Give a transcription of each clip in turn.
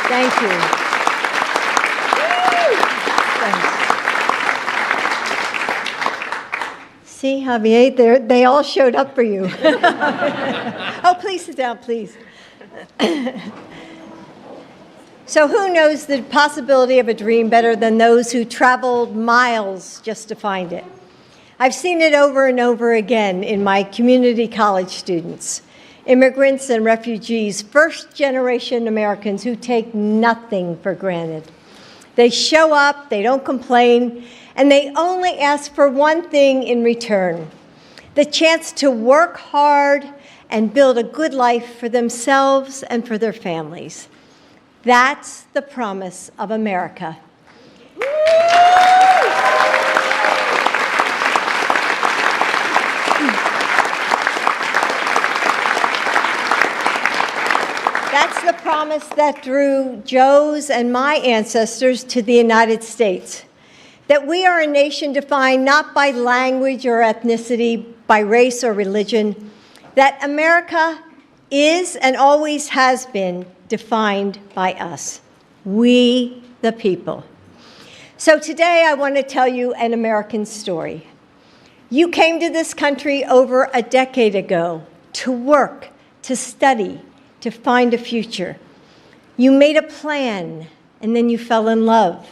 Thank you. Thanks. See, Javier, they all showed up for you. Oh, please sit down, please. So who knows the possibility of a dream better than those who traveled miles just to find it? I've seen it over and over again in my community college students, immigrants and refugees, first-generation Americans who take nothing for granted. They show up, they don't complain, and they only ask for one thing in return: the chance to work hard and build a good life for themselves and for their families. That's the promise of America. That's the promise that drew Joe's and my ancestors to the United States. That we are a nation defined not by language or ethnicity, by race or religion. That America is and always has been defined by us, we the people. So today I want to tell you an American story. You came to this country over a decade ago to work, to study, to find a future. You made a plan, and then you fell in love.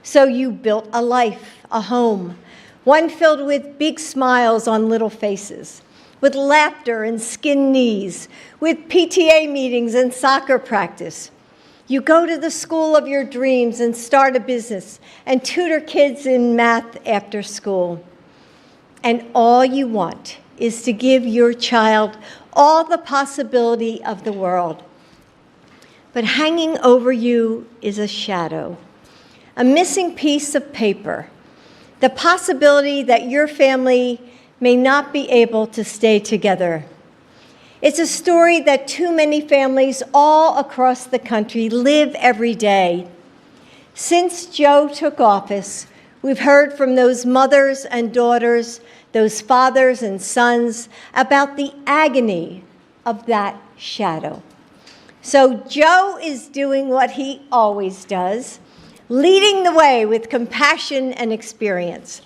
So you built a life, a home, one filled with big smiles on little faces, with laughter and skinned knees, with PTA meetings and soccer practice. You go to the school of your dreams and start a business and tutor kids in math after school. And all you want is to give your child all the possibility of the world. But hanging over you is a shadow, a missing piece of paper, the possibility that your family may not be able to stay together. It's a story that too many families all across the country live every day. Since Joe took office, we've heard from those mothers and daughters, those fathers and sons, about the agony of that shadow. So Joe is doing what he always does, leading the way with compassion and experience.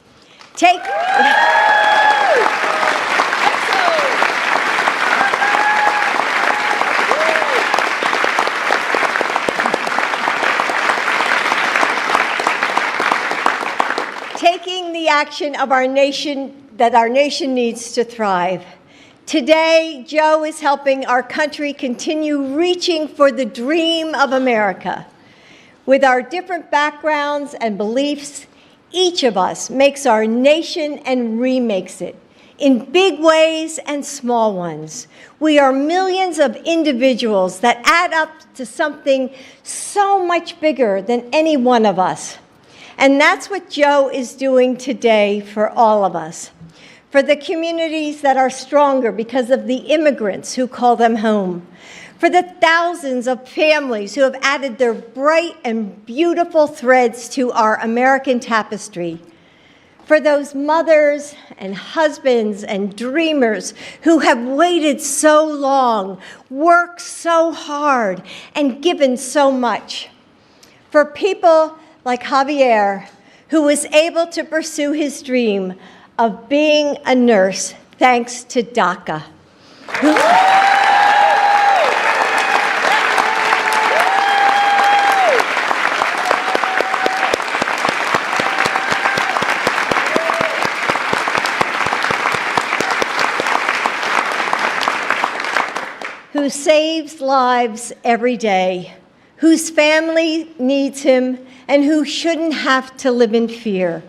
Taking the action of our nation that our nation needs to thrive. Today, Joe is helping our country continue reaching for the dream of America. With our different backgrounds and beliefs, each of us makes our nation and remakes it in big ways and small ones. We are millions of individuals that add up to something so much bigger than any one of us. And that's what Joe is doing today for all of us. For the communities that are stronger because of the immigrants who call them home. For the thousands of families who have added their bright and beautiful threads to our American tapestry. For those mothers and husbands and dreamers who have waited so long, worked so hard, and given so much. For people like Javier, who was able to pursue his dream of being a nurse thanks to DACA. Who saves lives every day, whose family needs him, and who shouldn't have to live in fear.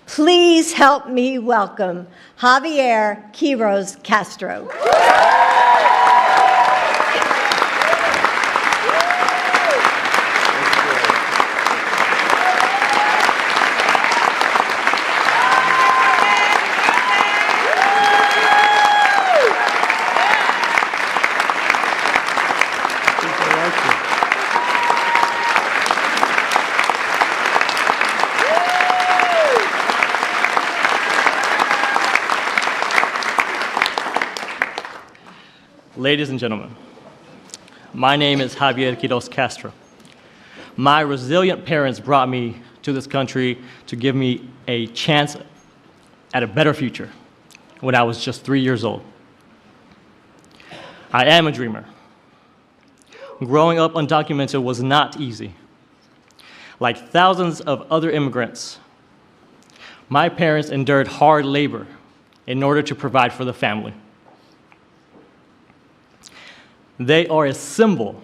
Please help me welcome Javier Quiroz Castro. Ladies and gentlemen, my name is Javier Quiroz Castro. My resilient parents brought me to this country to give me a chance at a better future when I was just 3 years old. I am a dreamer. Growing up undocumented was not easy. Like thousands of other immigrants, my parents endured hard labor in order to provide for the family. They are a symbol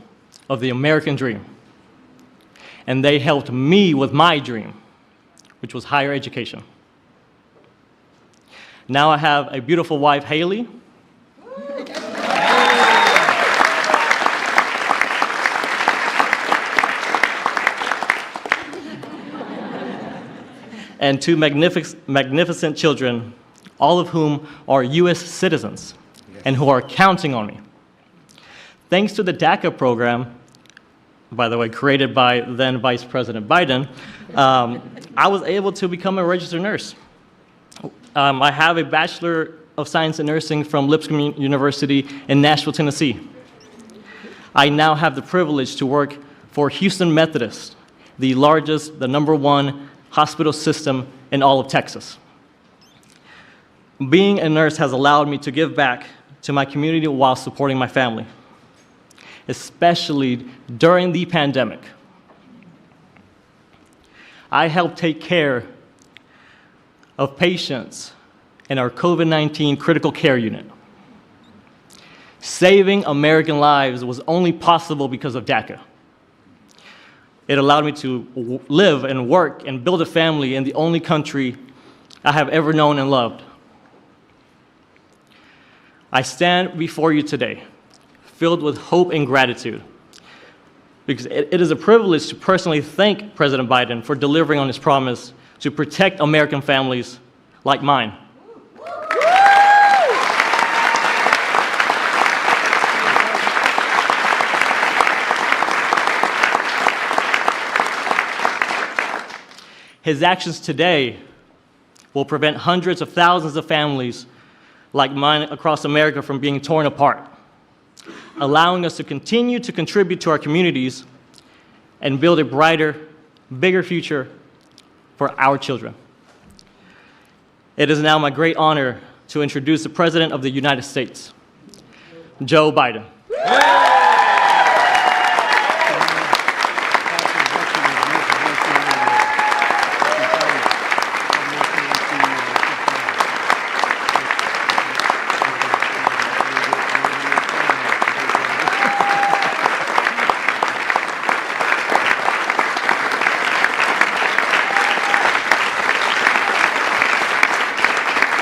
of the American dream, and they helped me with my dream, which was higher education. Now I have a beautiful wife, Haley, and two magnificent children, all of whom are US citizens and who are counting on me. Thanks to the DACA program, by the way, created by then Vice President Biden, I was able to become a registered nurse. I have a Bachelor of Science in Nursing from Lipscomb University in Nashville, Tennessee. I now have the privilege to work for Houston Methodist, the largest, the #1 hospital system in all of Texas. Being a nurse has allowed me to give back to my community while supporting my family, especially during the pandemic. I helped take care of patients in our COVID-19 critical care unit. Saving American lives was only possible because of DACA. It allowed me to live and work and build a family in the only country I have ever known and loved. I stand before you today, filled with hope and gratitude, because it is a privilege to personally thank President Biden for delivering on his promise to protect American families like mine. His actions today will prevent hundreds of thousands of families like mine across America from being torn apart, allowing us to continue to contribute to our communities and build a brighter, bigger future for our children. It is now my great honor to introduce the President of the United States, Joe Biden.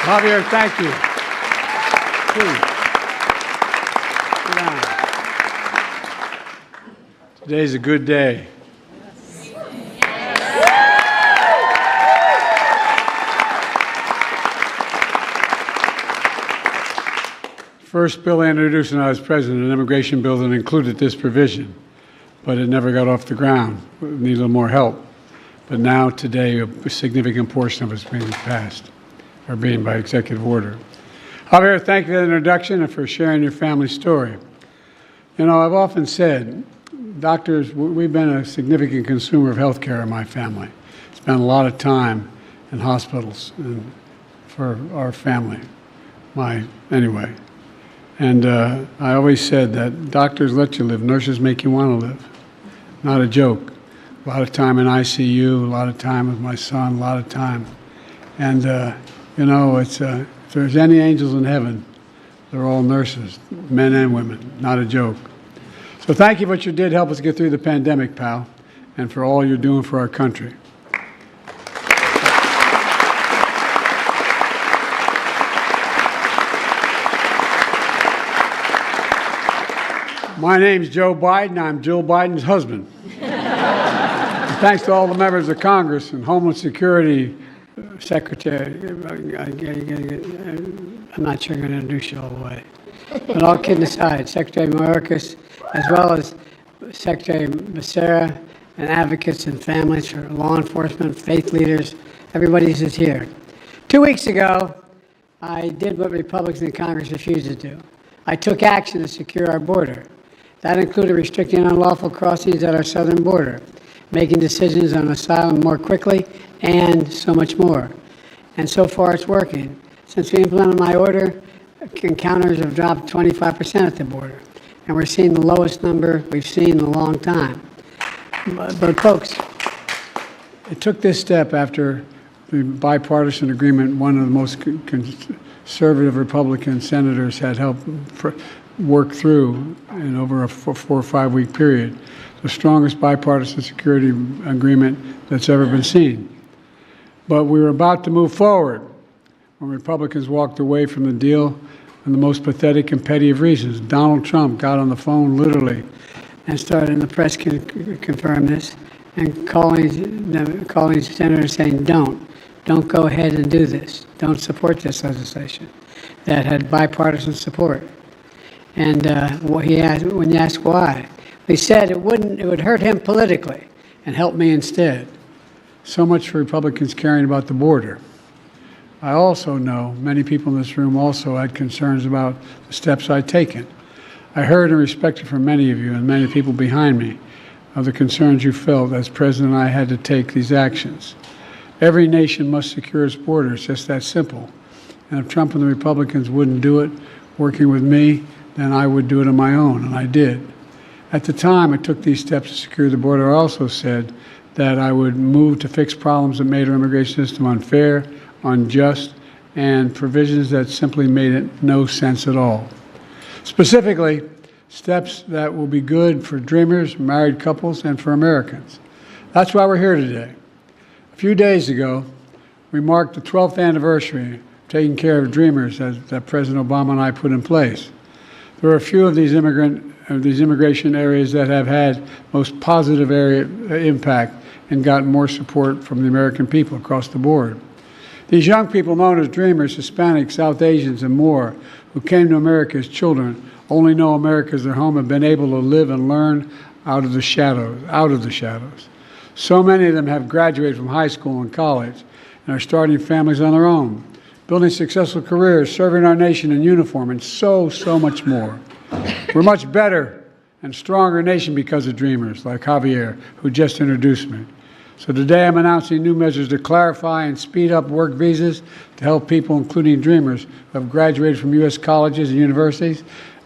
Javier, thank you. Please. Sit down. Today's a good day. First bill I introduced when I was president, an immigration bill that included this provision, but it never got off the ground. We need a little more help. But now, today, a significant portion of it's being passed. Or being by executive order. Javier, thank you for the introduction and for sharing your family story. You know, I've often said, doctors, we've been a significant consumer of health care in my family. Spent a lot of time in hospitals and for our family, anyway. And I always said that doctors let you live, nurses make you want to live. Not a joke. A lot of time in ICU, a lot of time with my son, a lot of time. And you know, if there's any angels in heaven, they're all nurses, men and women, not a joke. So thank you for what you did, help us get through the pandemic, pal, and for all you're doing for our country. My name's Joe Biden. I'm Jill Biden's husband. And thanks to all the members of Congress and Homeland Security Secretary, I'm not sure I'm going to introduce you all the way. But all kidding aside, Secretary Mayorkas, as well as Secretary Becerra, and advocates and families for law enforcement, faith leaders, everybody who's here. 2 weeks ago, I did what Republicans in Congress refused to do. I took action to secure our border. That included restricting unlawful crossings at our southern border making decisions on asylum more quickly, and so much more. And so far, it's working. Since we implemented my order, encounters have dropped 25% at the border, and we're seeing the lowest number we've seen in a long time. But folks, It took this step after the bipartisan agreement one of the most conservative Republican senators had helped work through in over a 4 or 5 week period, the strongest bipartisan security agreement that's ever been seen. But we were about to move forward when Republicans walked away from the deal for the most pathetic and petty of reasons. Donald Trump got on the phone literally and started, and the press can confirm this, and calling senators saying, don't go ahead and do this. Don't support this legislation that had bipartisan support. And when you ask why, he said it would hurt him politically and help me instead. So much for Republicans caring about the border. I also know many people in this room also had concerns about the steps I'd taken. I heard and respected from many of you and many people behind me of the concerns you felt as President I had to take these actions. Every nation must secure its borders, just that simple. And if Trump and the Republicans wouldn't do it, working with me, then I would do it on my own, and I did. At the time I took these steps to secure the border, I also said that I would move to fix problems that made our immigration system unfair, unjust, and provisions that simply made it no sense at all. Specifically, steps that will be good for dreamers, married couples, and for Americans. That's why we're here today. A few days ago, we marked the 12th anniversary of taking care of dreamers that President Obama and I put in place. There are a few of these immigration areas that have had most positive impact and gotten more support from the American people across the board. These young people known as dreamers, Hispanics, South Asians, and more, who came to America as children, only know America as their home, have been able to live and learn out of the shadows. So many of them have graduated from high school and college and are starting families on their own, building successful careers, serving our nation in uniform, and so much more. We're a much better and stronger nation because of dreamers like Javier, who just introduced me. So today I'm announcing new measures to clarify and speed up work visas to help people, including dreamers, who have graduated from U.S. colleges and universities,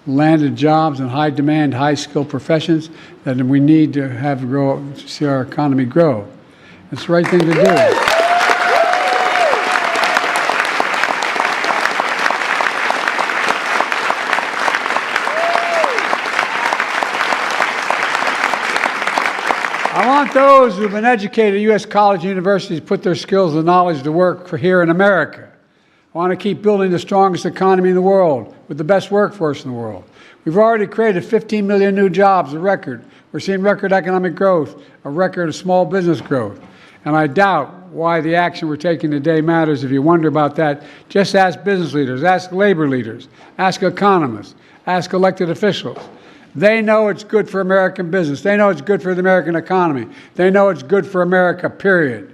landed jobs in high-demand, high-skilled professions that we need to have grow to see our economy grow. It's the right thing to do. I want those who've been educated at U.S. colleges and universities to put their skills and knowledge to work for here in America. I want to keep building the strongest economy in the world with the best workforce in the world. We've already created 15 million new jobs, a record. We're seeing record economic growth, a record of small business growth. And I doubt why the action we're taking today matters. If you wonder about that, just ask business leaders, ask labor leaders, ask economists, ask elected officials. They know it's good for American business. They know it's good for the American economy. They know it's good for America, period.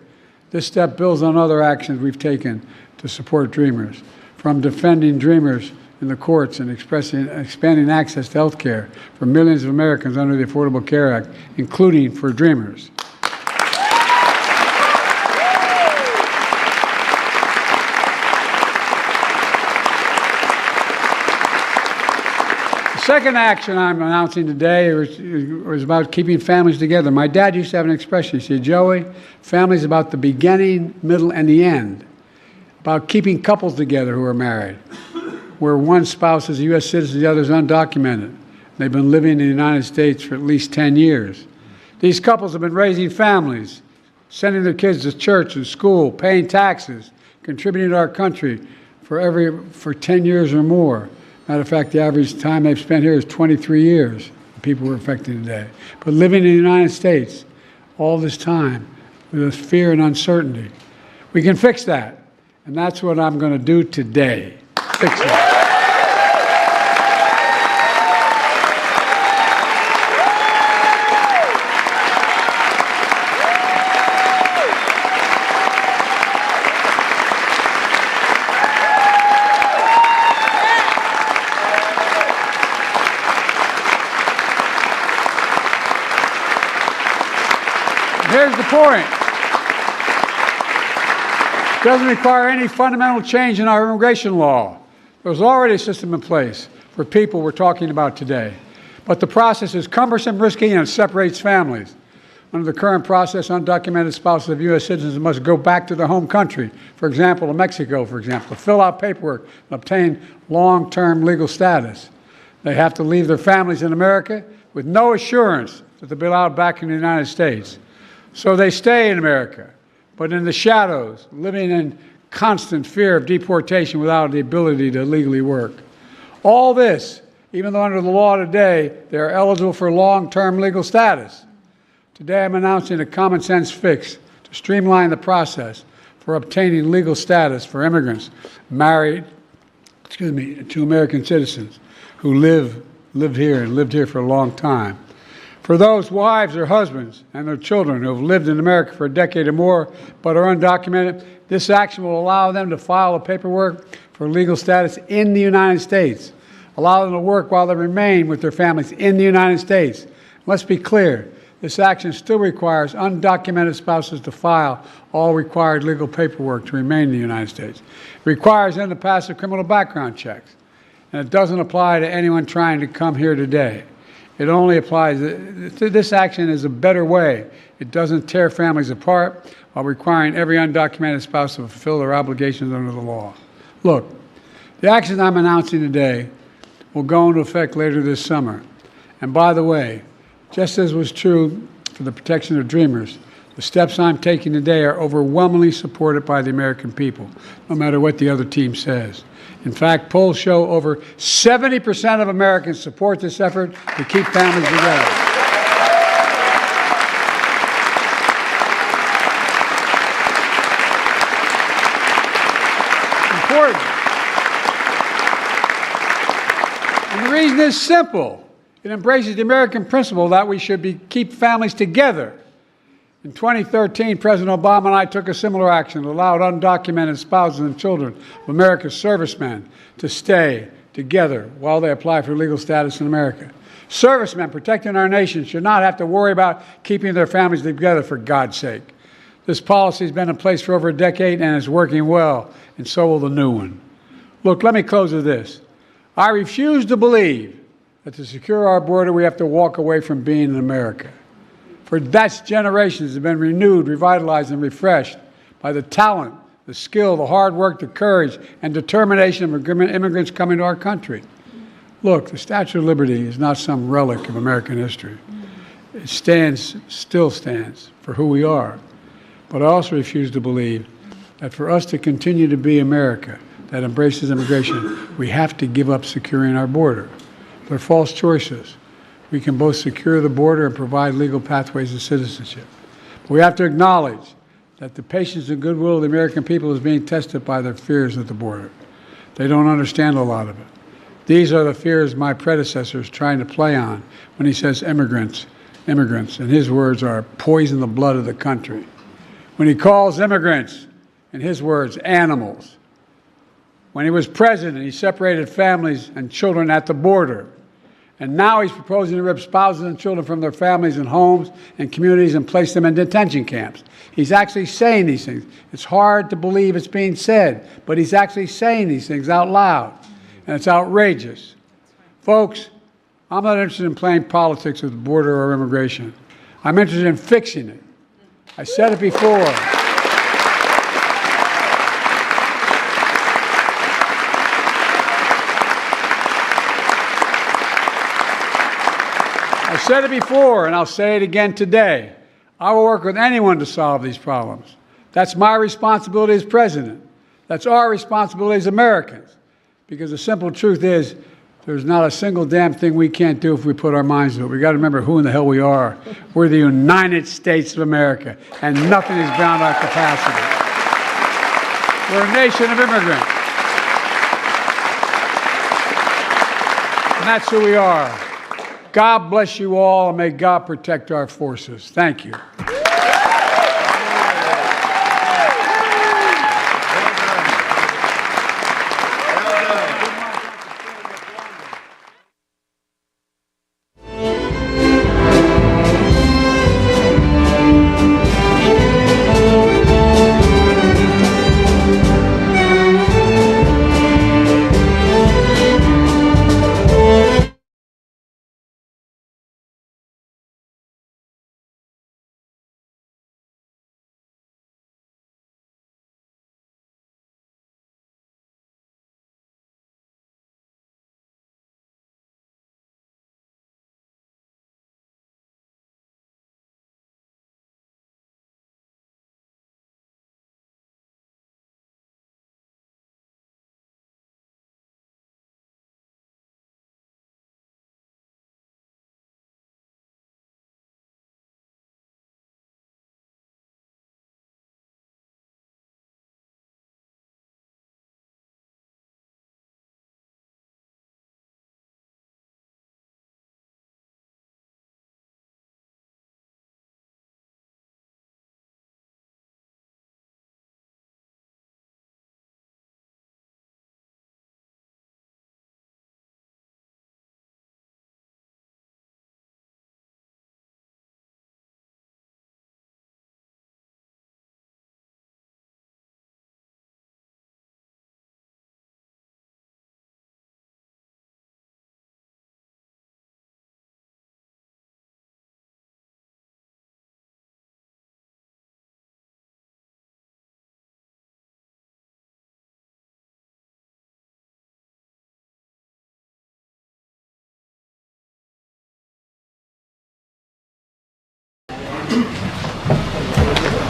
This step builds on other actions we've taken to support dreamers, from defending dreamers in the courts and expanding access to health care for millions of Americans under the Affordable Care Act, including for dreamers. The second action I'm announcing today was about keeping families together. My dad used to have an expression. He said, Joey, family's about the beginning, middle, and the end. About keeping couples together who are married, where one spouse is a U.S. citizen, the other is undocumented. They've been living in the United States for at least 10 years. These couples have been raising families, sending their kids to church and school, paying taxes, contributing to our country for 10 years or more. Matter of fact, the average time they've spent here is 23 years, the people we're affecting today. But living in the United States all this time with this fear and uncertainty. We can fix that. And that's what I'm going to do today. Fix it. Here's the point. It doesn't require any fundamental change in our immigration law. There's already a system in place for people we're talking about today. But the process is cumbersome, risky, and it separates families. Under the current process, undocumented spouses of U.S. citizens must go back to their home country, for example, to Mexico, for example, to fill out paperwork and obtain long-term legal status. They have to leave their families in America with no assurance that they'll be allowed back in the United States. So they stay in America, but in the shadows, living in constant fear of deportation without the ability to legally work. All this, even though under the law today, they are eligible for long-term legal status. Today, I'm announcing a common-sense fix to streamline the process for obtaining legal status for immigrants married, to American citizens who lived here for a long time. For those wives or husbands and their children who have lived in America for a decade or more but are undocumented, this action will allow them to file the paperwork for legal status in the United States, allow them to work while they remain with their families in the United States. Let's be clear. This action still requires undocumented spouses to file all required legal paperwork to remain in the United States. It requires them to pass the criminal background checks. And it doesn't apply to anyone trying to come here today. It only applies, this action is a better way. It doesn't tear families apart while requiring every undocumented spouse to fulfill their obligations under the law. Look, the actions I'm announcing today will go into effect later this summer. And by the way, just as was true for the protection of dreamers, the steps I'm taking today are overwhelmingly supported by the American people, no matter what the other team says. In fact, polls show over 70% of Americans support this effort to keep families together. Important. And the reason is simple. It embraces the American principle that we should keep families together. In 2013, President Obama and I took a similar action that allowed undocumented spouses and children of America's servicemen to stay together while they apply for legal status in America. Servicemen protecting our nation should not have to worry about keeping their families together, for God's sake. This policy has been in place for over a decade and is working well, and so will the new one. Look, let me close with this. I refuse to believe that to secure our border, we have to walk away from being in America. For that's generations have been renewed, revitalized, and refreshed by the talent, the skill, the hard work, the courage, and determination of immigrants coming to our country. Look, the Statue of Liberty is not some relic of American history. It still stands for who we are. But I also refuse to believe that for us to continue to be America that embraces immigration, we have to give up securing our border. They're false choices. We can both secure the border and provide legal pathways to citizenship. But we have to acknowledge that the patience and goodwill of the American people is being tested by their fears at the border. They don't understand a lot of it. These are the fears my predecessor is trying to play on when he says immigrants, and his words are poison the blood of the country. When he calls immigrants, in his words, animals. When he was president, he separated families and children at the border. And now he's proposing to rip spouses and children from their families and homes and communities and place them in detention camps. He's actually saying these things. It's hard to believe it's being said, but he's actually saying these things out loud. And it's outrageous. Folks, I'm not interested in playing politics with the border or immigration. I'm interested in fixing it. I said it before. I said it before, and I'll say it again today. I will work with anyone to solve these problems. That's my responsibility as president. That's our responsibility as Americans. Because the simple truth is, there's not a single damn thing we can't do if we put our minds to it. We've got to remember who in the hell we are. We're the United States of America, and nothing is beyond our capacity. We're a nation of immigrants. And that's who we are. God bless you all, and may God protect our forces. Thank you.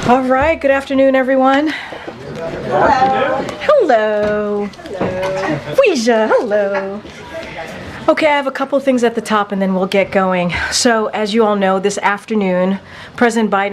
All right, good afternoon, everyone. Hello. Hello. Weeja, hello. Okay, I have a couple things at the top and then we'll get going. So, as you all know, this afternoon, President Biden